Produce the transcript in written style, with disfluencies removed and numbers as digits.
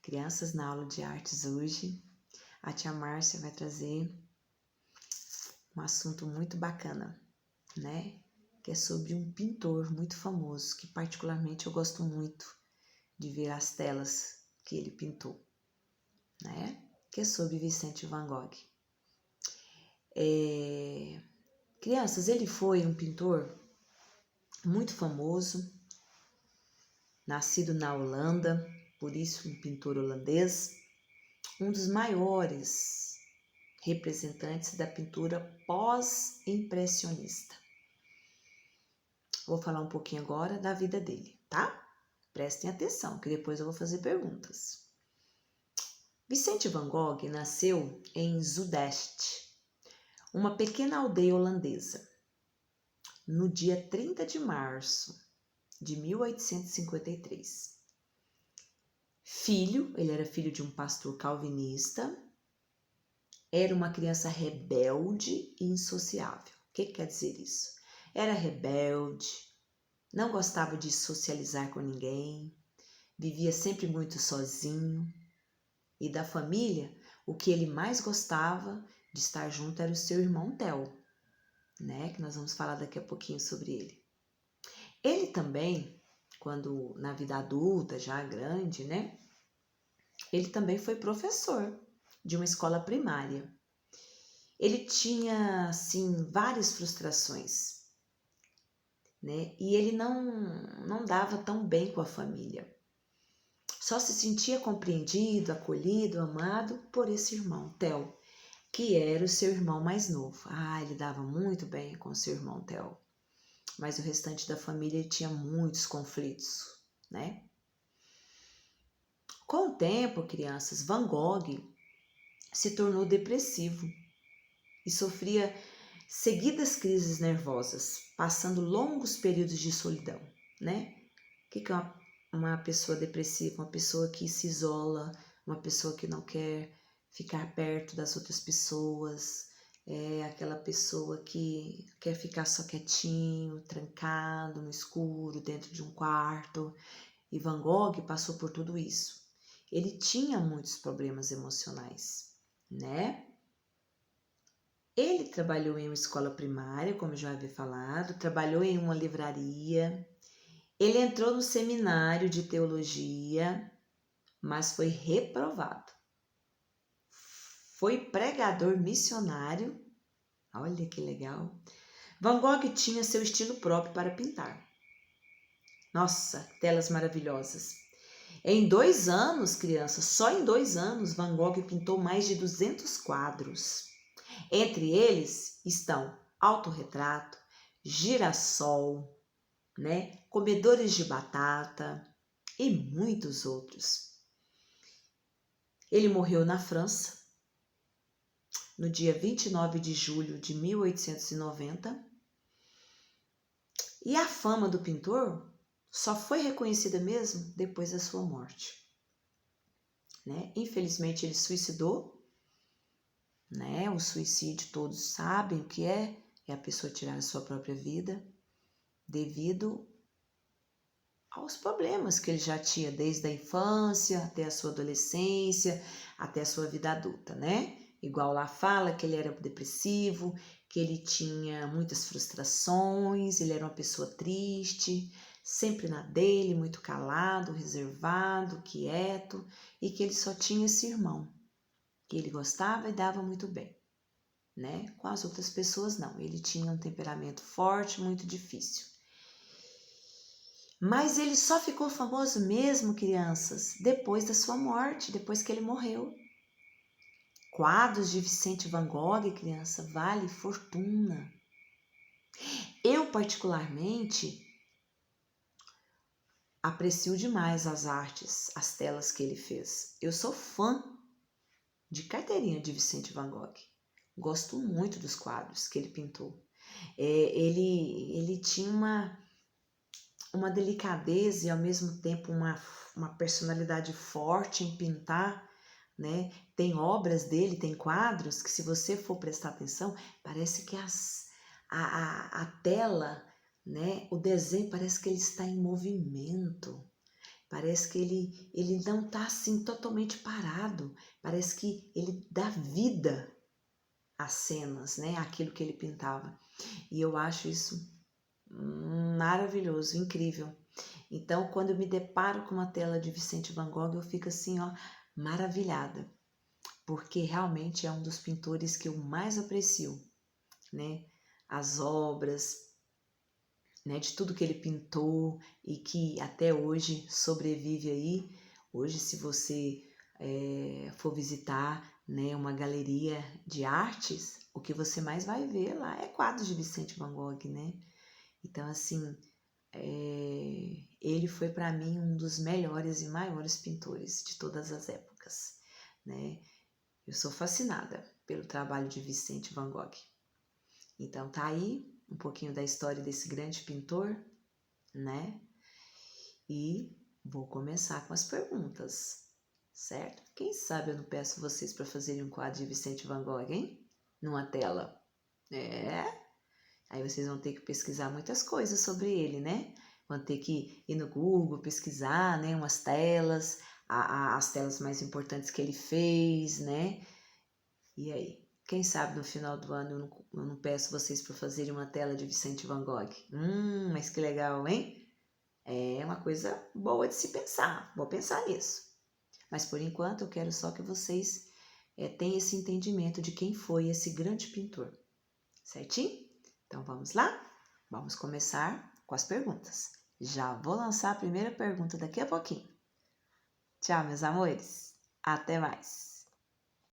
Crianças, na aula de artes hoje, a tia Márcia vai trazer um assunto muito bacana, né? Que é sobre um pintor muito famoso, que particularmente eu gosto muito de ver as telas que ele pintou, né? Que é sobre Vicente Van Gogh. Crianças, ele foi um pintor muito famoso, nascido na Holanda, por isso um pintor holandês, um dos maiores representantes da pintura pós-impressionista. Vou falar um pouquinho agora da vida dele, tá? Prestem atenção, que depois eu vou fazer perguntas. Vicente Van Gogh nasceu em Zutphen, uma pequena aldeia holandesa, no dia 30 de março de 1853. Ele era filho de um pastor calvinista, era uma criança rebelde e insociável. O que quer dizer isso? Era rebelde, não gostava de socializar com ninguém, vivia sempre muito sozinho. E da família, o que ele mais gostava de estar junto era o seu irmão Theo, né? Que nós vamos falar daqui a pouquinho sobre ele. Ele também, quando na vida adulta, já grande, né? Ele também foi professor de uma escola primária. Ele tinha, assim, várias frustrações, né? E ele não dava tão bem com a família. Só se sentia compreendido, acolhido, amado por esse irmão, Theo, que era o seu irmão mais novo. Ele dava muito bem com o seu irmão Theo. Mas o restante da família tinha muitos conflitos, né? Com o tempo, crianças, Van Gogh se tornou depressivo e sofria seguidas crises nervosas, passando longos períodos de solidão, né? O que é uma pessoa depressiva? Uma pessoa que se isola, uma pessoa que não quer ficar perto das outras pessoas, é aquela pessoa que quer ficar só quietinho, trancado no escuro, dentro de um quarto. E Van Gogh passou por tudo isso. Ele tinha muitos problemas emocionais, né? Ele trabalhou em uma escola primária, como já havia falado, trabalhou em uma livraria. Ele entrou no seminário de teologia, mas foi reprovado. Foi pregador missionário. Olha que legal. Van Gogh tinha seu estilo próprio para pintar. Nossa, telas maravilhosas. Em 2 anos, crianças, só em 2 anos, Van Gogh pintou mais de 200 quadros. Entre eles estão autorretrato, girassol, né? Comedores de batata e muitos outros. Ele morreu na França no dia 29 de julho de 1890 e a fama do pintor só foi reconhecida mesmo depois da sua morte, né? Infelizmente ele suicidou, né? O suicídio todos sabem o que é a pessoa tirar a sua própria vida devido aos problemas que ele já tinha desde a infância até a sua adolescência, até a sua vida adulta, né? Igual lá fala que ele era depressivo, que ele tinha muitas frustrações, ele era uma pessoa triste, sempre na dele, muito calado, reservado, quieto, e que ele só tinha esse irmão, que ele gostava e dava muito bem, né? Com as outras pessoas não, ele tinha um temperamento forte, muito difícil. Mas ele só ficou famoso mesmo, crianças, depois da sua morte, depois que ele morreu. Quadros de Vicente Van Gogh, criança, vale fortuna. Eu, particularmente, aprecio demais as artes, as telas que ele fez. Eu sou fã de carteirinha de Vicente Van Gogh. Gosto muito dos quadros que ele pintou. Ele tinha uma delicadeza e ao mesmo tempo uma personalidade forte em pintar, né? Tem obras dele, tem quadros que se você for prestar atenção, parece que a tela, né? O desenho parece que ele está em movimento. Parece que ele não está assim totalmente parado. Parece que ele dá vida às cenas, né? Aquilo que ele pintava. E eu acho isso maravilhoso, incrível. Então, quando eu me deparo com uma tela de Vicente Van Gogh, eu fico assim, ó, maravilhada, porque realmente é um dos pintores que eu mais aprecio, né? As obras, né, de tudo que ele pintou e que até hoje sobrevive aí. Hoje, se você for visitar, né, uma galeria de artes, o que você mais vai ver lá é quadros de Vicente Van Gogh, né? Então, assim, ele foi para mim um dos melhores e maiores pintores de todas as épocas, né? Eu sou fascinada pelo trabalho de Vicente Van Gogh. Então, tá aí um pouquinho da história desse grande pintor, né? E vou começar com as perguntas, certo? Quem sabe eu não peço vocês para fazerem um quadro de Vicente Van Gogh, hein? Numa tela. Aí vocês vão ter que pesquisar muitas coisas sobre ele, né? Vão ter que ir no Google, pesquisar, né? Umas telas, as telas mais importantes que ele fez, né? E aí? Quem sabe no final do ano eu não peço vocês para fazerem uma tela de Vicente Van Gogh. Mas que legal, hein? É uma coisa boa de se pensar. Vou pensar nisso. Mas por enquanto eu quero só que vocês tenham esse entendimento de quem foi esse grande pintor. Certinho? Então vamos lá? Vamos começar com as perguntas. Já vou lançar a primeira pergunta daqui a pouquinho. Tchau, meus amores. Até mais.